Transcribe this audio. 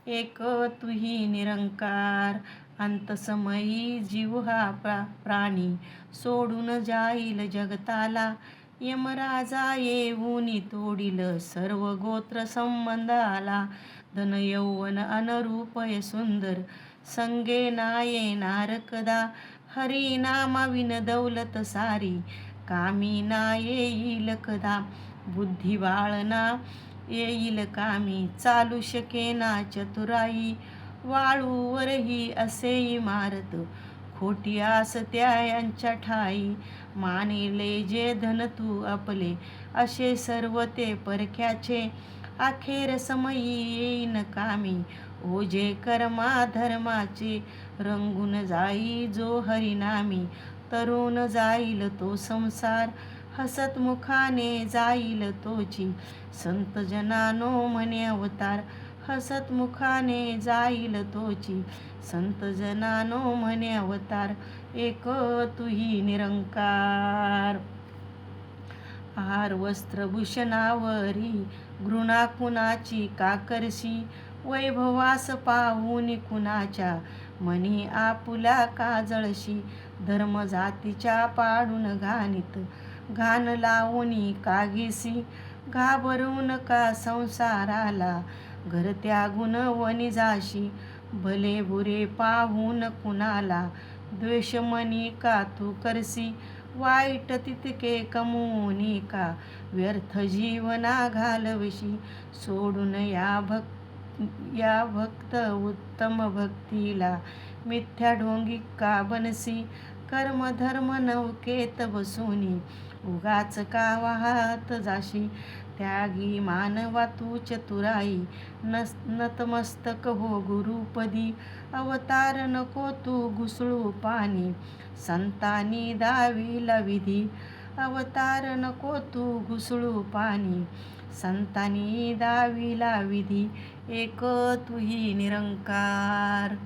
एक तुही निरंकार. अंतसमयी जीव हा प्राणी सोडून जाईल जगताला. यमराजा येऊन तोडील सर्व गोत्र संबंधाला. धन यौवन अनरूप सुंदर संगे ना येणार कदा. हरी नामाविन दौलत सारी कामी ना येईल कदा. बुद्धी बाळना येईल कामी चालू शकेना चतुराई. वाळूवरही असे इमारत खोटी असत्या यांच्या ठाई. मानिले जे धन तू आपले असे सर्व ते परक्याचे. अखेर समयी येईन कामी ओझे कर्मा धर्माचे. रंगून जाई जो हरिनामी तरुण जाईल तो संसार. हसत मुखाने जाईल तोची संत जनानो म्हणे अवतार. हसत मुखाने जाईल तोची संत जनानो म्हणे अवतार. एक तुही निरंकार. आहार वस्त्र भूषणावरी घृणा कुणाची काकरशी. वैभवास पाहून कुणाच्या मनी आपुला काजळशी. धर्म जातीच्या पाडून घाणीत घाण लावणी कागीसी. घाबरू नका संसाराला घर त्यागून वनी जाशी. भले बुरे पाहून कुणाला द्वेष मनी का तू करसी. वाईट तितके कमवूनी का व्यर्थ जीवना घालवशी. सोडून या भक्त उत्तम भक्तीला मिथ्या ढोंगी का बनसी. कर्म धर्म नौकेत बसूनी उगाच का वाहत जाशी. त्यागी मानवा तू चतुराई नतमस्तक हो गुरुपदी. अवतार नको तू घुसळू पाणी संतांनी दाविला विधी. अवतार नको तू घुसळू पाणी संतांनी दाविला विधी. एक तुही निरंकार.